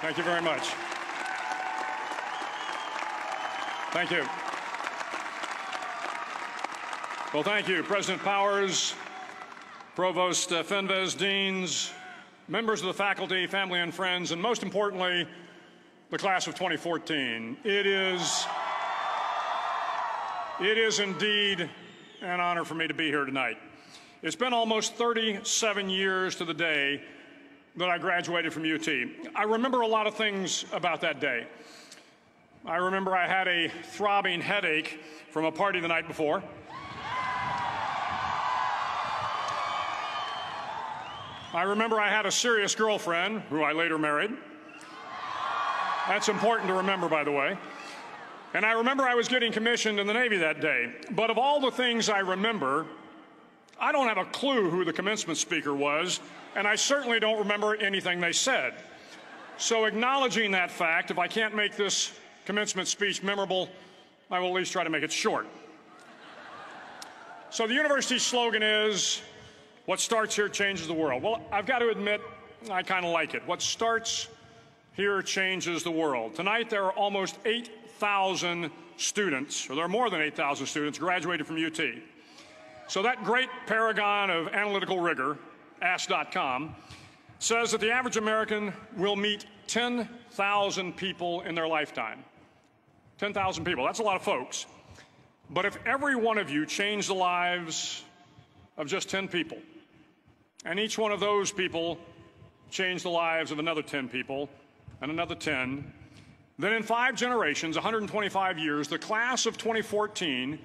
Thank you very much. Thank you. Well, thank you, President Powers, Provost Fenves, deans, members of the faculty, family and friends, and most importantly, the class of 2014. It is indeed an honor for me to be here tonight. It's been almost 37 years to the day that I graduated from UT. I remember a lot of things about that day. I remember I had a throbbing headache from a party the night before. I remember I had a serious girlfriend, who I later married. That's important to remember, by the way. And I remember I was getting commissioned in the Navy that day. But of all the things I remember, I don't have a clue who the commencement speaker was, and I certainly don't remember anything they said. So acknowledging that fact, if I can't make this commencement speech memorable, I will at least try to make it short. So the university's slogan is, "What starts here changes the world." Well, I've got to admit, I kind of like it. What starts here changes the world. Tonight, there are almost 8,000 students, or there are more than 8,000 students, graduated from UT. So that great paragon of analytical rigor, Ask.com, says that the average American will meet 10,000 people in their lifetime. 10,000 people, that's a lot of folks. But if every one of you changed the lives of just 10 people, and each one of those people changed the lives of another 10 people, and another 10, then in 5 generations, 125 years, the class of 2014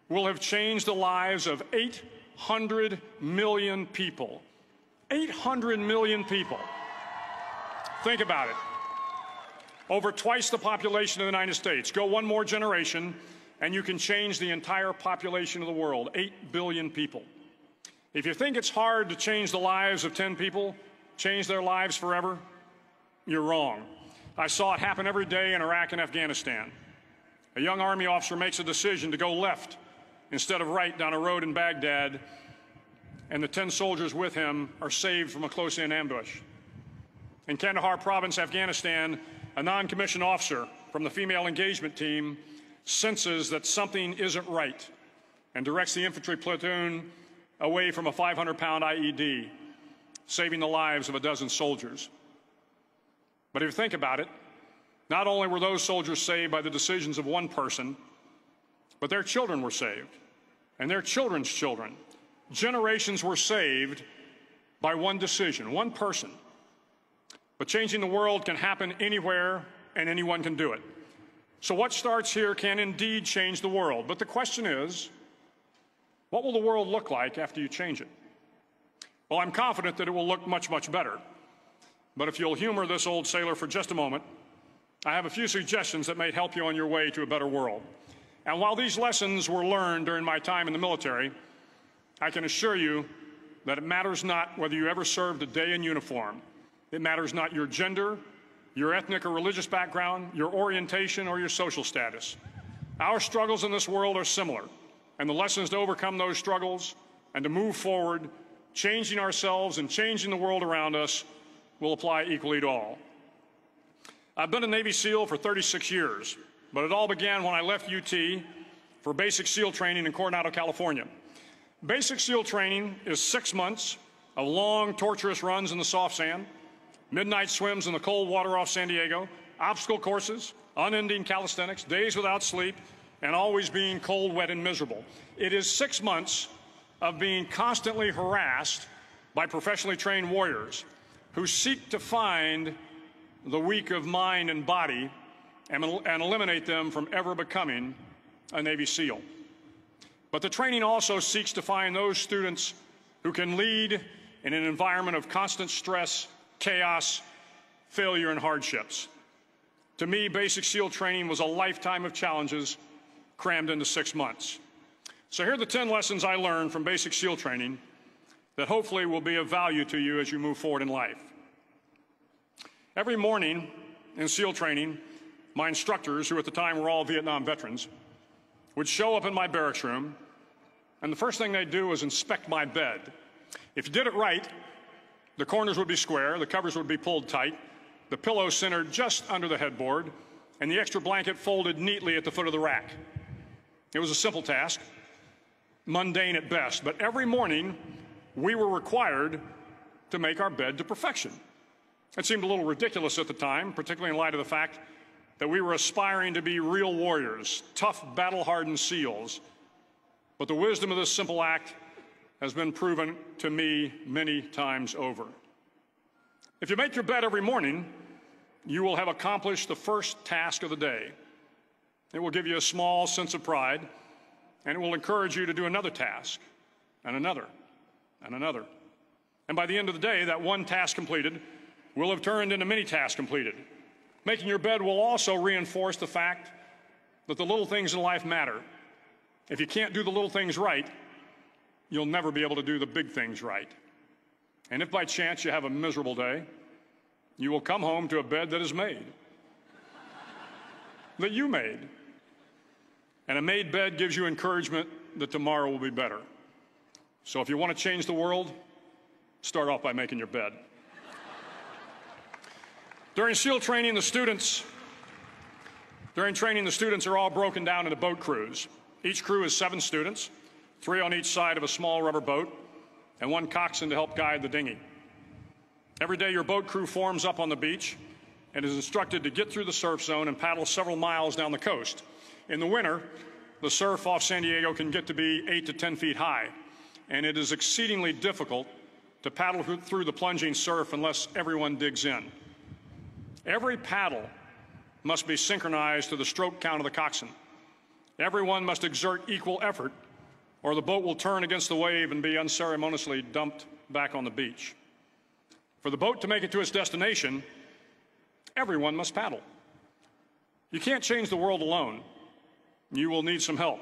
will have changed the lives of 800 million people. 800 million people. Think about it. Over twice the population of the United States. Go one more generation, and you can change the entire population of the world, 8 billion people. If you think it's hard to change the lives of 10 people, change their lives forever, you're wrong. I saw it happen every day in Iraq and Afghanistan. A young Army officer makes a decision to go left instead of right down a road in Baghdad, and the 10 soldiers with him are saved from a close-in ambush. In Kandahar province, Afghanistan, a non-commissioned officer from the female engagement team senses that something isn't right and directs the infantry platoon away from a 500-pound IED, saving the lives of a dozen soldiers. But if you think about it, not only were those soldiers saved by the decisions of one person, but their children were saved, and their children's children. Generations were saved by one decision, one person. But changing the world can happen anywhere, and anyone can do it. So what starts here can indeed change the world. But the question is, what will the world look like after you change it? Well, I'm confident that it will look much, much better. But if you'll humor this old sailor for just a moment, I have a few suggestions that may help you on your way to a better world. And while these lessons were learned during my time in the military, I can assure you that it matters not whether you ever served a day in uniform. It matters not your gender, your ethnic or religious background, your orientation, or your social status. Our struggles in this world are similar, and the lessons to overcome those struggles and to move forward, changing ourselves and changing the world around us, will apply equally to all. I've been a Navy SEAL for 36 years. But it all began when I left UT for basic SEAL training in Coronado, California. Basic SEAL training is 6 months of long, torturous runs in the soft sand, midnight swims in the cold water off San Diego, obstacle courses, unending calisthenics, days without sleep, and always being cold, wet, and miserable. It is 6 months of being constantly harassed by professionally trained warriors who seek to find the weak of mind and body and eliminate them from ever becoming a Navy SEAL. But the training also seeks to find those students who can lead in an environment of constant stress, chaos, failure, and hardships. To me, basic SEAL training was a lifetime of challenges crammed into 6 months. So here are the 10 lessons I learned from basic SEAL training that hopefully will be of value to you as you move forward in life. Every morning in SEAL training, my instructors, who at the time were all Vietnam veterans, would show up in my barracks room, and the first thing they'd do was inspect my bed. If you did it right, the corners would be square, the covers would be pulled tight, the pillow centered just under the headboard, and the extra blanket folded neatly at the foot of the rack. It was a simple task, mundane at best, but every morning we were required to make our bed to perfection. It seemed a little ridiculous at the time, particularly in light of the fact that we were aspiring to be real warriors, tough, battle-hardened SEALs. But the wisdom of this simple act has been proven to me many times over. If you make your bed every morning, you will have accomplished the first task of the day. It will give you a small sense of pride, and it will encourage you to do another task, and another, and another. And by the end of the day, that one task completed will have turned into many tasks completed. Making your bed will also reinforce the fact that the little things in life matter. If you can't do the little things right, you'll never be able to do the big things right. And if by chance you have a miserable day, you will come home to a bed that is made, that you made. And a made bed gives you encouragement that tomorrow will be better. So if you want to change the world, start off by making your bed. During SEAL training, the students are all broken down into boat crews. Each crew is 7 students, 3 on each side of a small rubber boat, and 1 coxswain to help guide the dinghy. Every day, your boat crew forms up on the beach and is instructed to get through the surf zone and paddle several miles down the coast. In the winter, the surf off San Diego can get to be 8 to 10 feet high, and it is exceedingly difficult to paddle through the plunging surf unless everyone digs in. Every paddle must be synchronized to the stroke count of the coxswain. Everyone must exert equal effort, or the boat will turn against the wave and be unceremoniously dumped back on the beach. For the boat to make it to its destination, everyone must paddle. You can't change the world alone. You will need some help.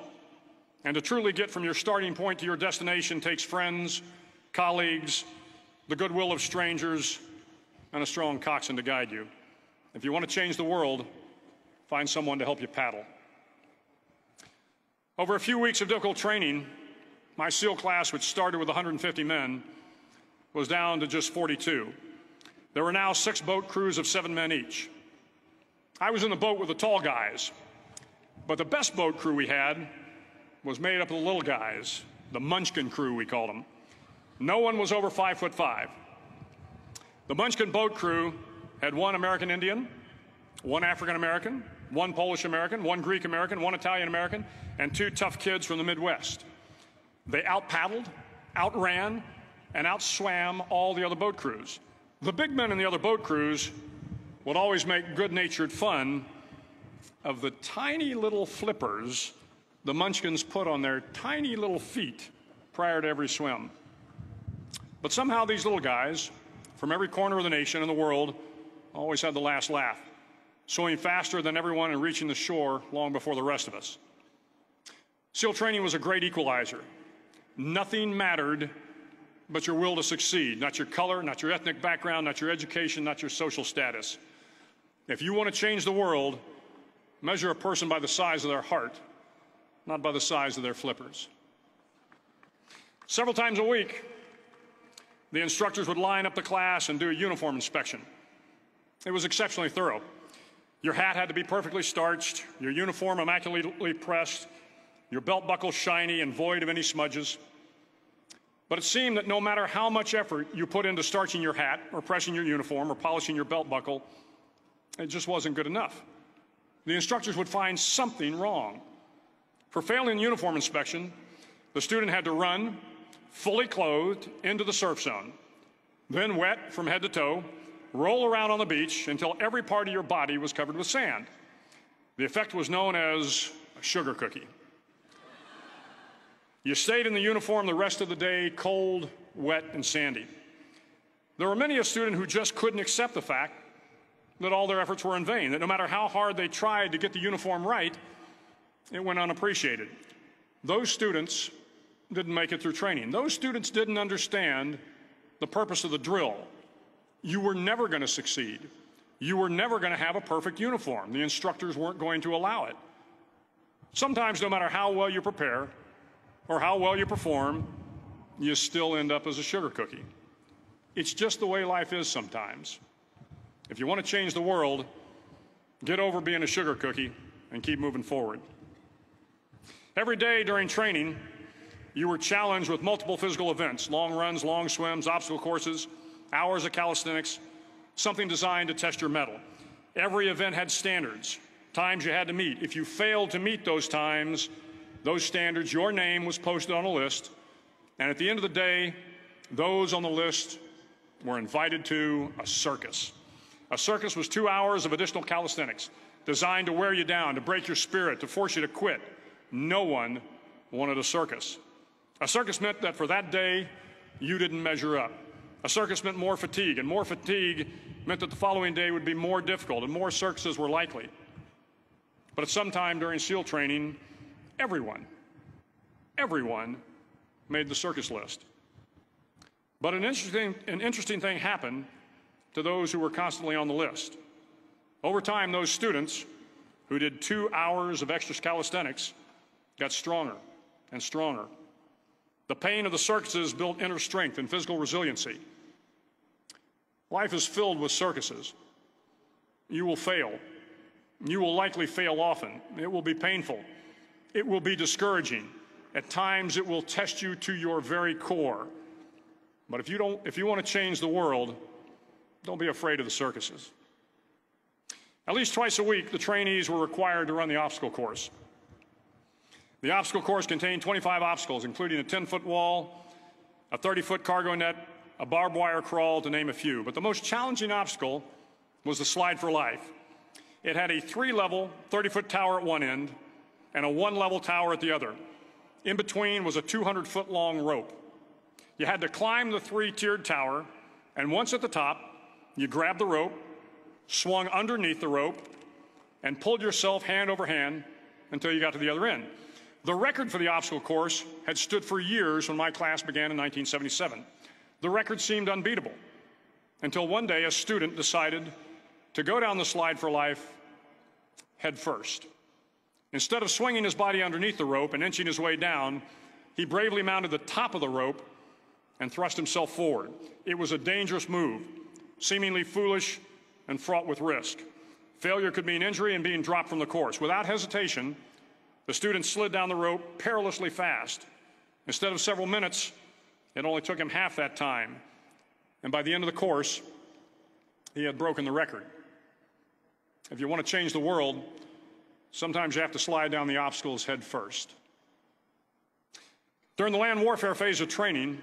And to truly get from your starting point to your destination takes friends, colleagues, the goodwill of strangers, and a strong coxswain to guide you. If you want to change the world, find someone to help you paddle. Over a few weeks of difficult training, my SEAL class, which started with 150 men, was down to just 42. There were now 6 boat crews of 7 men each. I was in the boat with the tall guys, but the best boat crew we had was made up of the little guys, the Munchkin crew, we called them. No one was over 5'5". The Munchkin boat crew had 1 American Indian, 1 African American, 1 Polish American, 1 Greek American, 1 Italian American, and 2 tough kids from the Midwest. They out-paddled, outran, and outswam all the other boat crews. The big men in the other boat crews would always make good-natured fun of the tiny little flippers the Munchkins put on their tiny little feet prior to every swim. But somehow these little guys from every corner of the nation and the world always had the last laugh, swimming faster than everyone and reaching the shore long before the rest of us. SEAL training was a great equalizer. Nothing mattered but your will to succeed, not your color, not your ethnic background, not your education, not your social status. If you want to change the world, measure a person by the size of their heart, not by the size of their flippers. Several times a week, the instructors would line up the class and do a uniform inspection. It was exceptionally thorough. Your hat had to be perfectly starched, your uniform immaculately pressed, your belt buckle shiny and void of any smudges. But it seemed that no matter how much effort you put into starching your hat or pressing your uniform or polishing your belt buckle, it just wasn't good enough. The instructors would find something wrong. For failing the uniform inspection, the student had to run, fully clothed, into the surf zone, then wet from head to toe, roll around on the beach until every part of your body was covered with sand. The effect was known as a sugar cookie. You stayed in the uniform the rest of the day, cold, wet, and sandy. There were many a student who just couldn't accept the fact that all their efforts were in vain, that no matter how hard they tried to get the uniform right, it went unappreciated. Those students didn't make it through training. Those students didn't understand the purpose of the drill. You were never going to succeed. You were never going to have a perfect uniform. The instructors weren't going to allow it. Sometimes, no matter how well you prepare or how well you perform, you still end up as a sugar cookie. It's just the way life is sometimes. If you want to change the world, get over being a sugar cookie and keep moving forward. Every day during training, you were challenged with multiple physical events: long runs, long swims, obstacle courses, hours of calisthenics, something designed to test your mettle. Every event had standards, times you had to meet. If you failed to meet those times, those standards, your name was posted on a list, and at the end of the day, those on the list were invited to a circus. A circus was 2 hours of additional calisthenics, designed to wear you down, to break your spirit, to force you to quit. No one wanted a circus. A circus meant that for that day, you didn't measure up. A circus meant more fatigue, and more fatigue meant that the following day would be more difficult, and more circuses were likely. But at some time during SEAL training, everyone made the circus list. But an interesting thing happened to those who were constantly on the list. Over time, those students who did 2 hours of extra calisthenics got stronger and stronger. The pain of the circuses built inner strength and physical resiliency. Life is filled with circuses. You will fail. You will likely fail often. It will be painful. It will be discouraging. At times, it will test you to your very core. But if you want to change the world, don't be afraid of the circuses. At least twice a week, the trainees were required to run the obstacle course. The obstacle course contained 25 obstacles, including a 10-foot wall, a 30-foot cargo net, a barbed wire crawl, to name a few. But the most challenging obstacle was the slide for life. It had a 3-level, 30-foot tower at one end and a 1-level tower at the other. In between was a 200-foot-long rope. You had to climb the 3-tiered tower, and once at the top, you grabbed the rope, swung underneath the rope, and pulled yourself hand over hand until you got to the other end. The record for the obstacle course had stood for years when my class began in 1977. The record seemed unbeatable until one day a student decided to go down the slide for life head first. Instead of swinging his body underneath the rope and inching his way down, he bravely mounted the top of the rope and thrust himself forward. It was a dangerous move, seemingly foolish and fraught with risk. Failure could mean injury and being dropped from the course. Without hesitation, the student slid down the rope perilously fast. Instead of several minutes, it only took him half that time. And by the end of the course, he had broken the record. If you want to change the world, sometimes you have to slide down the obstacles head first. During the land warfare phase of training,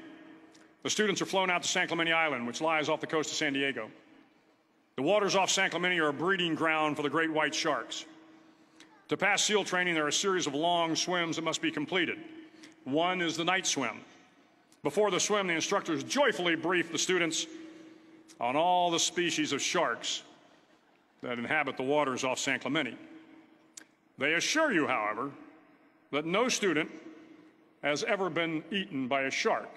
the students are flown out to San Clemente Island, which lies off the coast of San Diego. The waters off San Clemente are a breeding ground for the great white sharks. To pass SEAL training, there are a series of long swims that must be completed. One is the night swim. Before the swim, the instructors joyfully brief the students on all the species of sharks that inhabit the waters off San Clemente. They assure you, however, that no student has ever been eaten by a shark,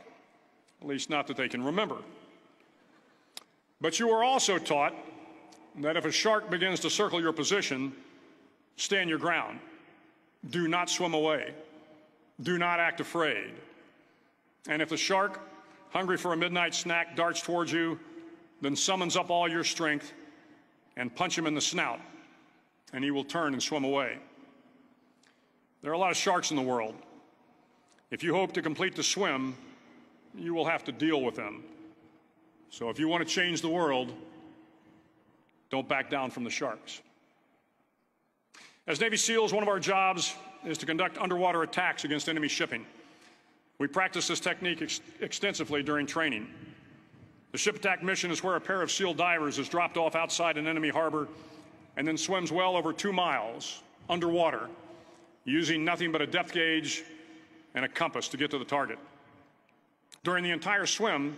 at least not that they can remember. But you are also taught that if a shark begins to circle your position, stand your ground. Do not swim away. Do not act afraid. And if the shark, hungry for a midnight snack, darts towards you, then summons up all your strength and punch him in the snout, and he will turn and swim away. There are a lot of sharks in the world. If you hope to complete the swim, you will have to deal with them. So if you want to change the world, don't back down from the sharks. As Navy SEALs, one of our jobs is to conduct underwater attacks against enemy shipping. We practice this technique extensively during training. The ship attack mission is where a pair of SEAL divers is dropped off outside an enemy harbor and then swims well over 2 miles underwater, using nothing but a depth gauge and a compass to get to the target. During the entire swim,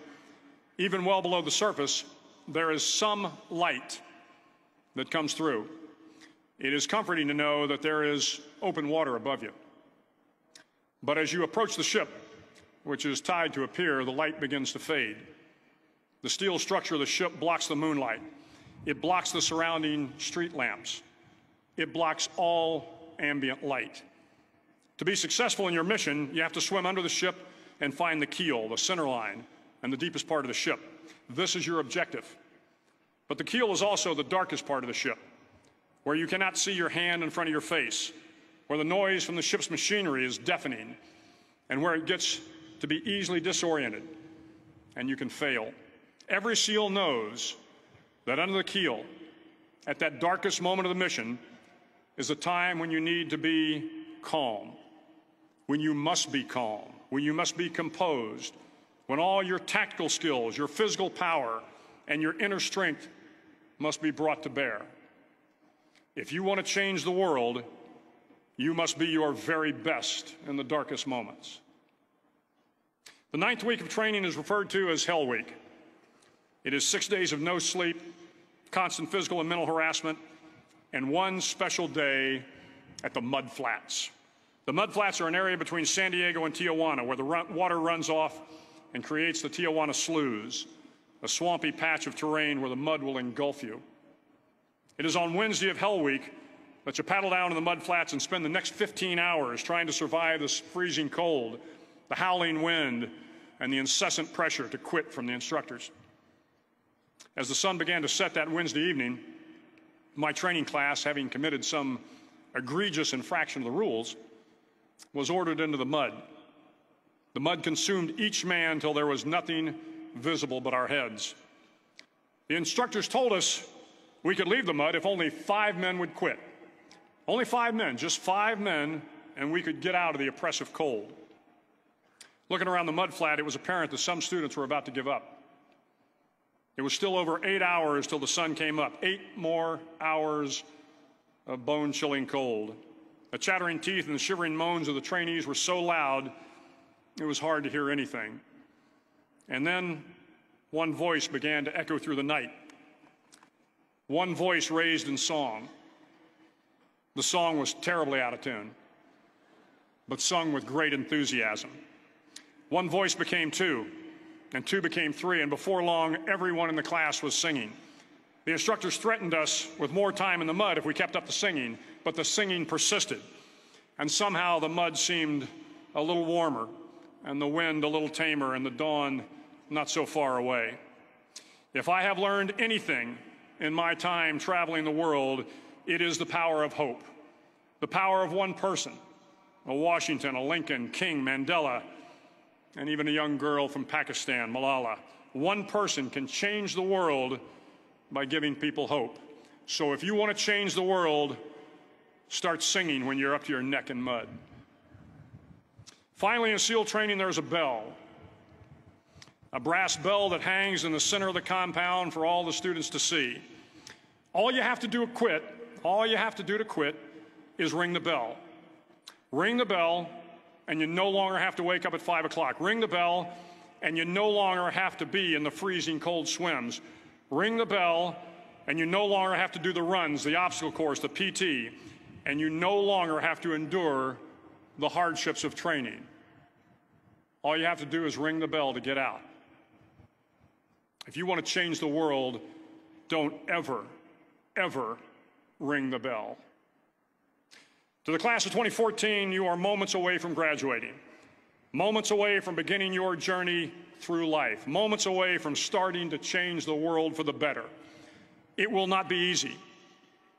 even well below the surface, there is some light that comes through. It is comforting to know that there is open water above you. But as you approach the ship, which is tied to a pier, the light begins to fade. The steel structure of the ship blocks the moonlight. It blocks the surrounding street lamps. It blocks all ambient light. To be successful in your mission, you have to swim under the ship and find the keel, the center line, and the deepest part of the ship. This is your objective. But the keel is also the darkest part of the ship, where you cannot see your hand in front of your face, where the noise from the ship's machinery is deafening, and where it gets to be easily disoriented, and you can fail. Every SEAL knows that under the keel, at that darkest moment of the mission, is a time when you need to be calm, when you must be calm, when you must be composed, when all your tactical skills, your physical power, and your inner strength must be brought to bear. If you want to change the world, you must be your very best in the darkest moments. The 9th week of training is referred to as Hell Week. It is 6 days of no sleep, constant physical and mental harassment, and one special day at the Mud Flats. The Mud Flats are an area between San Diego and Tijuana where the water runs off and creates the Tijuana Sloughs, a swampy patch of terrain where the mud will engulf you. It is on Wednesday of Hell Week that you paddle down to the Mud Flats and spend the next 15 hours trying to survive this freezing cold, the howling wind, and the incessant pressure to quit from the instructors. As the sun began to set that Wednesday evening, my training class, having committed some egregious infraction of the rules, was ordered into the mud. The mud consumed each man till there was nothing visible but our heads. The instructors told us we could leave the mud if only 5 men would quit. Only 5 men, just 5 men, and we could get out of the oppressive cold. Looking around the mud flat, it was apparent that some students were about to give up. It was still over 8 hours till the sun came up. 8 more hours of bone-chilling cold. The chattering teeth and the shivering moans of the trainees were so loud, it was hard to hear anything. And then one voice began to echo through the night. One voice raised in song. The song was terribly out of tune, but sung with great enthusiasm. One voice became 2, and 2 became 3, and before long, everyone in the class was singing. The instructors threatened us with more time in the mud if we kept up the singing, but the singing persisted. And somehow the mud seemed a little warmer, and the wind a little tamer, and the dawn not so far away. If I have learned anything in my time traveling the world, it is the power of hope. The power of one person, a Washington, a Lincoln, King, Mandela, and even a young girl from Pakistan, Malala. One person can change the world by giving people hope. So if you want to change the world, start singing when you're up to your neck in mud. Finally, in SEAL training, there's a bell. A brass bell that hangs in the center of the compound for all the students to see. All you have to do to quit is ring the bell. Ring the bell, and you no longer have to wake up at 5 o'clock. Ring the bell, and you no longer have to be in the freezing cold swims. Ring the bell, and you no longer have to do the runs, the obstacle course, the PT, and you no longer have to endure the hardships of training. All you have to do is ring the bell to get out. If you want to change the world, don't ever, ever ring the bell. To the class of 2014, you are moments away from graduating, moments away from beginning your journey through life, moments away from starting to change the world for the better. It will not be easy,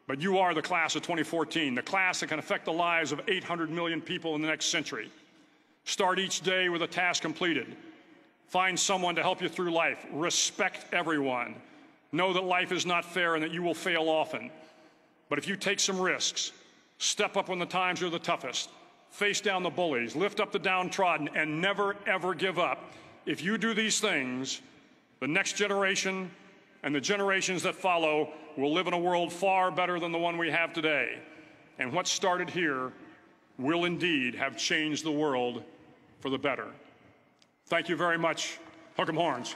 but you are the class of 2014, the class that can affect the lives of 800 million people in the next century. Start each day with a task completed. Find someone to help you through life. Respect everyone. Know that life is not fair and that you will fail often. But if you take some risks, step up when the times are the toughest, face down the bullies, lift up the downtrodden, and never, ever give up. If you do these things, the next generation and the generations that follow will live in a world far better than the one we have today. And what started here will indeed have changed the world for the better. Thank you very much. Hook 'em horns.